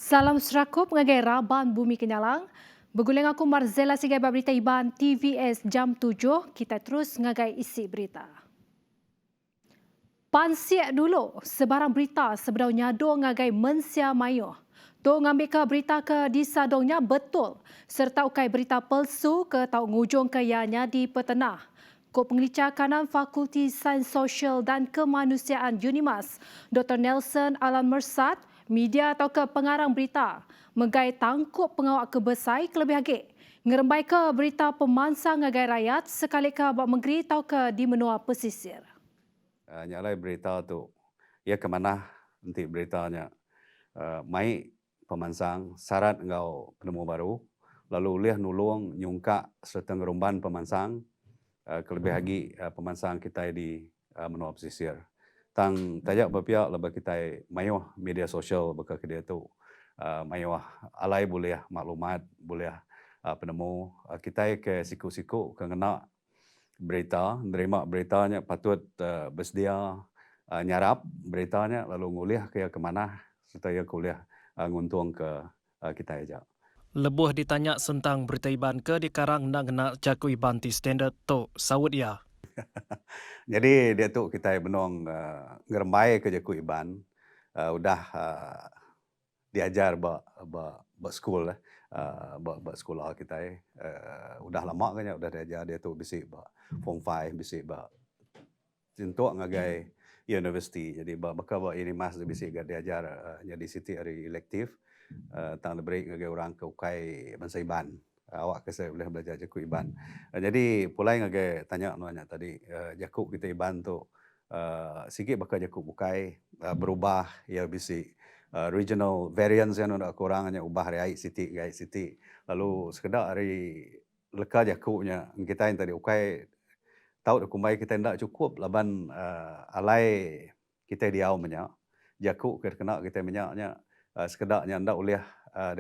Salam serakup ngagai Raban Bumi Kenyalang. Berguling aku Marzela Sigai berita Iban TVS jam 7. Kita terus ngagai isi berita. Pansiak dulu sebarang berita sebenarnya do ngagai mensia mayo. Do ngambil ke berita ke disadongnya betul serta ukai berita palsu ke tau ngujung ke ianya di petenah. Ko Pengelicah Kanan Fakulti Sains Sosial dan Kemanusiaan UNIMAS, Dr. Nelson Alan Mersat, media atau ke pengarang berita, menggai tangkup pengawak kebesai kelebih agik. Ngerembai ke berita pemansang ngagai rakyat sekali ke abak menggeri atau ke di menua pesisir. Nyalai berita tu, ia ke mana nanti beritanya. Mai pemansang syarat engkau penemu baru, lalu liah nulung nyungka serta ngerumban pemansang kelebih lagi pemansang kita di menua pesisir. Tang tajak berpihak lebih kita mayuh media sosial beka dia tu mayuh alai boleh maklumat boleh penemu kita ke siku-siku kena berita, nerima beritanya patut bersedia nyarap beritanya lalu nguliah ke mana serta ia kuliah nguntung ke kita aja. Lebuh ditanya tentang berita Iban ke dikarang nak jaku Iban ti standard tu sawut ya. Jadi dia tu kita benong ngerembai ke jaku Iban udah diajar ba school ba sekolah kita udah lama kan udah diajar dia tu bisi ba form 5 bisi ba untuk ngagai university jadi baka ba ini mas bisi ga diajar jadi city hari elektif tang lebih ngagai orang ke ukai bangsa Iban awak ke saya boleh belajar jaku Iban jadi pulai ngagai tanya nuanya tadi jaku kita Iban tu sikit baka jaku bukai berubah ya bisi regional variants yang nak kurang hanya ubah hari city gai city lalu sekedar hari leka jakunya kita yang tadi ukai tahu kumbai kita ndak cukup laban alai kita diau menyak jakuk kena kita menyaknya sekedarnya ndak boleh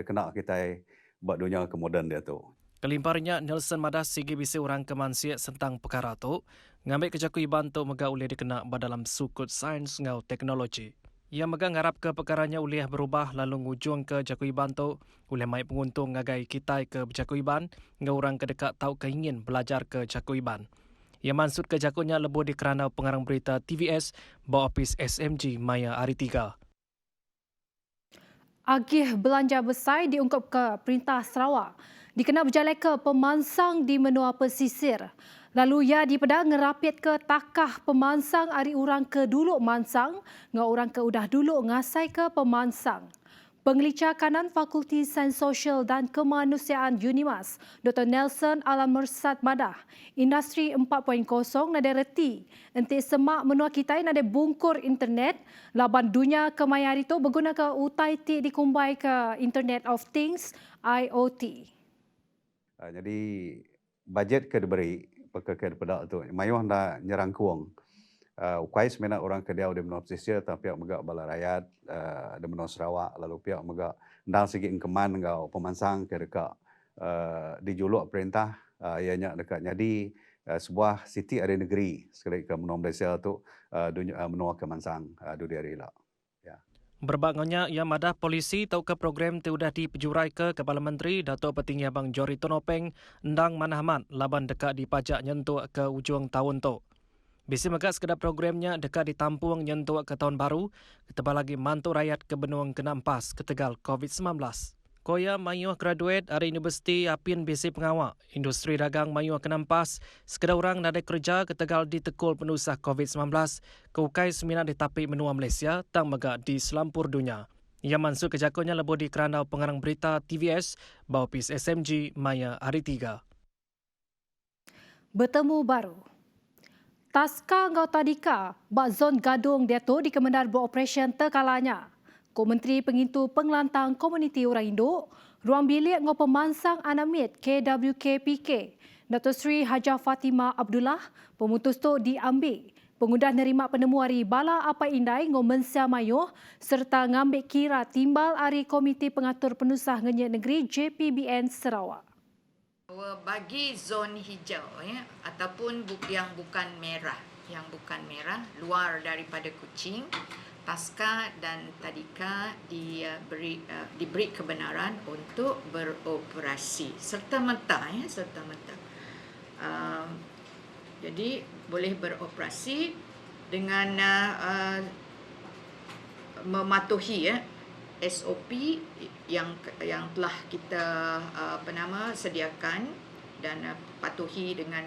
kena kita buat dunia kemudian dia tu. Kelimparnya Nelson Madas sigi bisi orang kemansiak tentang perkara tu ngambil ke jaku Iban tu mega ulih dikena dalam sukut sains ngau teknologi. Ia mega ngarap ke perkaranya ulih berubah lalu ngujung ke jaku Iban tu ulih mai penguntung ngagai kita ke jaku Iban ngau orang kedekat tahu keingin belajar ke jaku Iban. Ia maksud ke jakunya lebuh di kerana pengarang berita TVS bawa opis SMG Maya Hari 3. Agih belanja besar diungkap ke Perintah Sarawak dikena berjalan ke pemansang di menua pesisir. Lalu ia dipeda ngerapit ke takah pemansang ari orang ke dulu mansang ngau orang ke udah dulu ngasai ke pemansang. Pengelicah Kanan Fakulti Sains Sosial dan Kemanusiaan UNIMAS, Dr. Nelson Alan Mersat Madah, Industri 4.0 nada reti, enti semak menua kita nada bungkur internet, laban dunia kemayar itu berguna utai ti dikumbai ke Internet of Things, IoT. Jadi bajet ke diberi ke pedak tu mayuh nak nyerangkuang ukai sebenarnya orang ke dia di menua pesisir tapi pihak megak bala rakyat di menua Sarawak lalu pihak megak ndang segi engkeman ngau pemansang ke dekat dijuluk perintah ianya dekat jadi sebuah siti ada negeri sekali ke menua Malaysia tu menua kemansang dunia rela. Berbangunnya ia madah polisi tau ke program tu udah dipejurai ke Kepala Menteri Datuk Petinggi Abang Jori Tonopeng ndang manahamat laban dekat dipajak nyentuh ke ujung tahun tu. Bisi megak sekedar programnya dekat ditampung nyentuh ke tahun baru, ketebal lagi mantu rakyat ke benuang kenampas ke Tegal COVID-19. Koya mayuh graduate dari Universiti Apin bisi pengawak, industri dagang mayuh kenampas, sekedar orang nada kerja ke Tegal ditekul penusah COVID-19, ke ukai semina di tapi menua Malaysia, tang megak di selampur dunia. Ia mansur kejakunya lebih di kerana pengarang berita TVS, bawapis SMG Maya Hari 3. Bertemu baru. Taska ngau tadika, bak zon gadung dia tu di Kemendar beroperasi terkalanya. Ko Menteri Pengintu Pengelantang Komuniti Orang Induk, ruang bilik ngau pemansang Anamit KWKPK, Dato' Sri Hajah Fatimah Abdullah, pemutus tu diambil. Pengundah nerima penemu hari bala apa indai ngau mensia mayuh serta ngambil kira timbal hari Komiti Pengatur Penusah Ngenyek Negeri JPBN Sarawak. Bagi zon hijau ataupun yang bukan merah luar daripada Kuching, Taska dan Tadika diberi kebenaran untuk beroperasi serta-merta. Jadi boleh beroperasi dengan mematuhi SOP yang telah kita sediakan dan patuhi dengan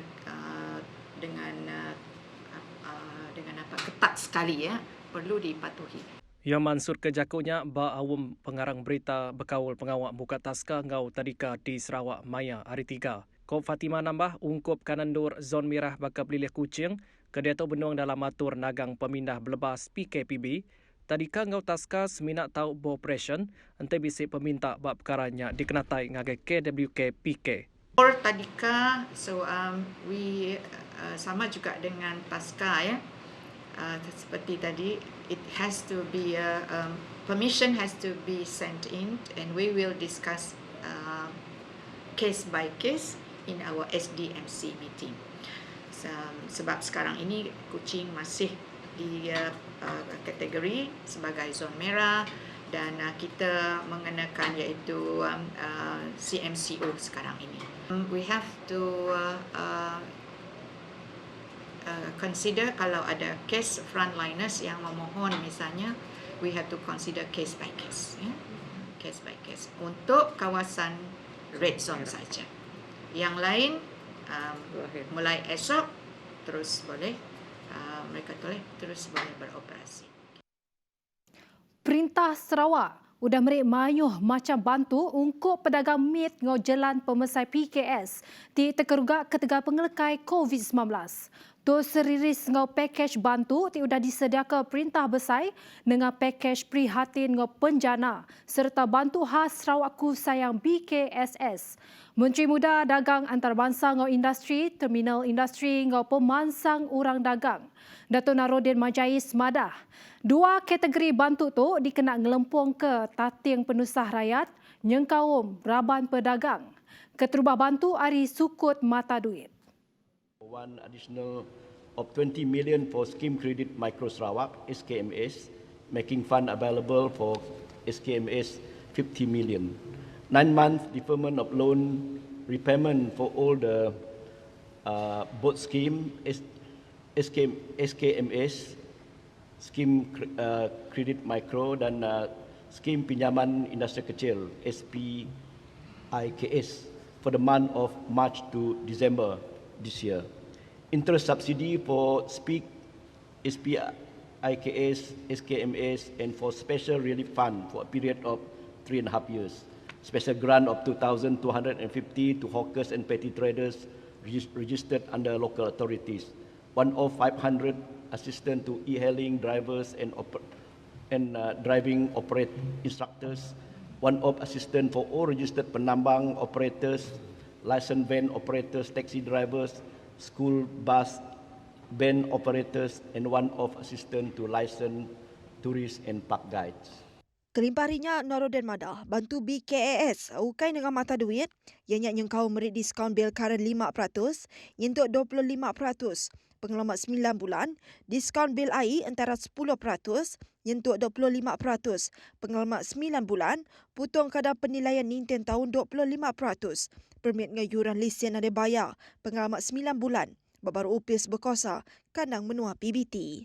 ketat sekali perlu dipatuhi. Ia mansur ke jakunya ba awam pengarang berita berkaul pengawak buka taska ngau Tadika di Sarawak Maya hari 3. Kop Fatimah nambah ungkup kanandur zon merah bakal Belilih Kuching kedia tu benuang dalam atur nagang pemindah belebas PKPB. Tadika ngau taska seminat tau beroperation ente bisi peminta bab perkaranya dikenatai ngagai KWK PK. For Tadika, so we sama juga dengan Taska seperti tadi, it has to be permission has to be sent in, and we will discuss case by case in our SDMC meeting. Sebab sekarang ini Kuching masih di kategori sebagai zon merah dan kita mengenakan iaitu CMCO sekarang ini. We have to consider kalau ada case frontliners yang memohon misalnya, we have to consider case by case, case by case untuk kawasan red zone saja. Yang lain mulai esok terus boleh mereka boleh beroperasi. Perintah Sarawak udah merik mayuh macam bantu ungkup pedagang mit ngau jalan pemesai PKS di terkerugak ketegar pengelekai COVID-19. Tu seriris ngau pakej bantu ti udah disediakan perintah besai dengan pakej prihatin ngau penjana serta bantu khas Sarawakku sayang BKSS. Menteri Muda Dagang Antarabangsa ngau industri, terminal industri ngau pemansang urang dagang, Dato' Narodin Majais madah. Dua kategori bantu tu dikena ngelempung ke tating penusah rakyat, nyengkawum raban pedagang. Keterubah bantu ari sukut mata duit. One additional of 20 million for Scheme Credit Micro Sarawak, SKMS, making fund available for SKMS 50 million. 9-month deferment of loan repayment for all the both scheme, SKMS, Scheme Credit Micro dan Scheme Pinjaman Industri Kecil, SPIKS, for the month of March to December this year. Interest subsidy for SPIKS, SKMS, and for special relief fund for a period of 3.5 years. Special grant of 2,250 to hawkers and petty traders registered under local authorities. One of 500 assistant to e-hailing drivers and driving operate instructors. One of assistant for all registered penambang operators, licensed van operators, taxi drivers, school bus van operators, and one of assistant to licensed tourists and park guides. Kelimparinya Narodin Madah bantu BKAS ukai dengan mata duit yang kau meri diskaun bil karen 5%, yentuk 25%, pengalaman 9 bulan, diskaun bil air antara 10%, yentuk 25%, pengalaman 9 bulan, putung kadar penilaian Nintendo tahun 25%, permit ngayuran lesen ada bayar, pengalaman 9 bulan, baru upis berkosa, kandang menua PBT.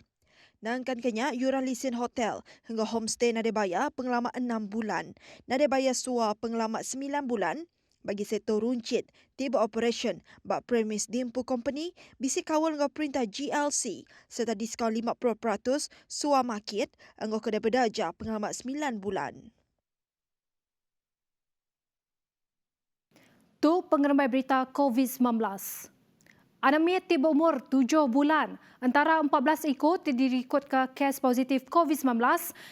Nangkan kenya yuran lesen hotel hingga homestay nade bayar pengalaman 6 bulan, nade bayar suar pengalaman 9 bulan, bagi sektor runcit, tiba operation, bak premis dimpu company, bisi kawal dengan perintah GLC, serta diskaun 50% suar market, anggo kedai berdarjah pengalaman 9 bulan. Tu pengeramai berita COVID-19. Anak mit tiba umur 7 bulan, antara 14 ekor direkod ke kes positif COVID-19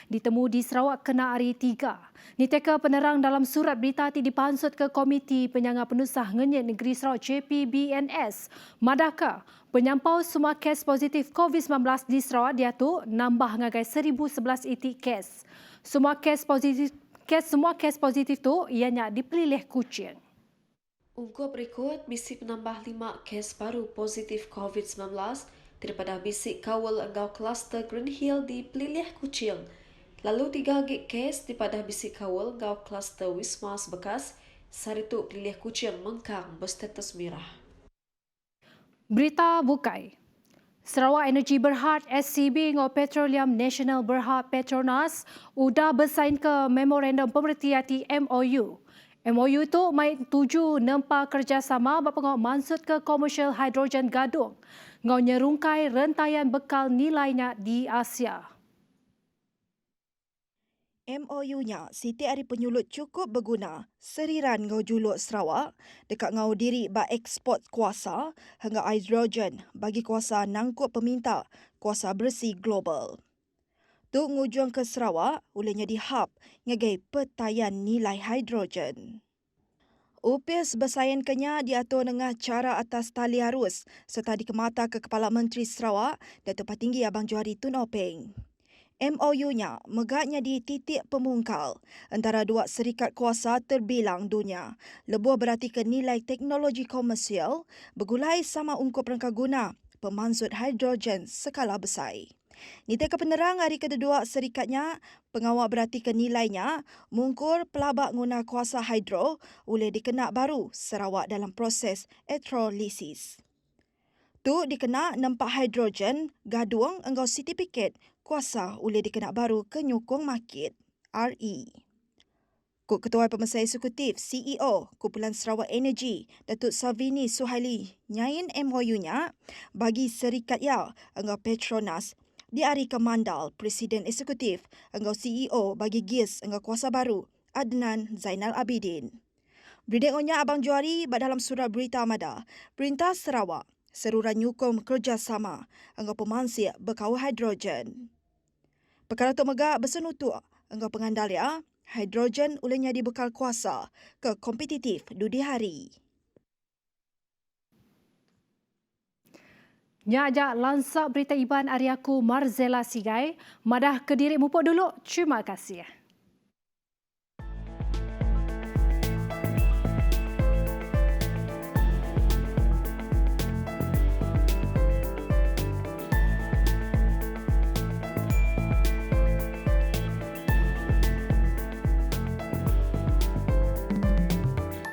ditemu di Sarawak kena hari 3. Niteka penerang dalam surat berita dipansut ke Komiti Penyangga Penusah Ngenyit Negeri Sarawak JPBNS. Madaka, penyampau semua kes positif COVID-19 di Sarawak dia tu nambah ngagai 1011 itik kes. Semua kes positif tu ianya dipilih Kuching. Ungkup rekod bisi penambah 5 kes baru positif COVID-19 daripada bisik kawal engkau kluster Green Hill di Pelilih Kuching. Lalu 3 gig kes daripada bisik kawal engkau kluster Wismas Bekas, Sarituk Pelilih Kuching Mengkang berstatus merah. Berita bukai. Sarawak Energy Berhad SCB dengan Petroleum Nasional Berhad Petronas sudah bersain ke Memorandum Pemerhati MOU. MOU itu mai tuju nempa kerjasama bapa mansut ke komersial hidrogen gadung ngau nyerungkai rentaian bekal nilainya di Asia. MOU-nya Siti Ari Penyulut cukup berguna seriran ngau juluk Sarawak dekat ngau diri ba ekspor kuasa hingga hidrogen bagi kuasa nangkut peminta kuasa bersih global. Tu ngujung ke Sarawak ulehnya di hub ngagai petayan nilai hidrogen. UPIS bersaing kenya diatur dengan cara atas tali arus serta dikemata ke Kepala Menteri Sarawak Datuk Patinggi Abang Johari Tun Openg. MOU-nya megaknya di titik pemungkal antara dua serikat kuasa terbilang dunia. Lebuh berarti ke nilai teknologi komersial bergulai sama ungkup rangka guna pemansut hidrogen skala besar. Nita ke penerang hari kedua serikatnya, pengawal berarti ke nilainya mungkur pelabak guna kuasa hidro oleh dikena baru Sarawak dalam proses elektrolisis. Tu dikena nempak hidrogen gaduang engkau sertifikat kuasa oleh dikena baru ke nyukung market RE. Kuk Ketua Pemesai Eksekutif CEO Kumpulan Sarawak Energy Datuk Savini Suhaili nyain MOU-nya bagi serikat ya engkau Petronas di hari kemandal Presiden Eksekutif engkau CEO bagi GIS engkau kuasa baru Adnan Zainal Abidin. Beridengonya Abang Johari dalam surat berita amada Perintah Sarawak seruran nyukum kerjasama engkau pemansir berkau hidrogen. Perkara tu megak bersenutuk engkau pengandalia hidrogen olehnya dibekal kuasa ke kompetitif dudi hari. Nyajak lansak berita Iban Ariaku Marzela Sigai, madah ke diri mupuk dulu. Terima kasih.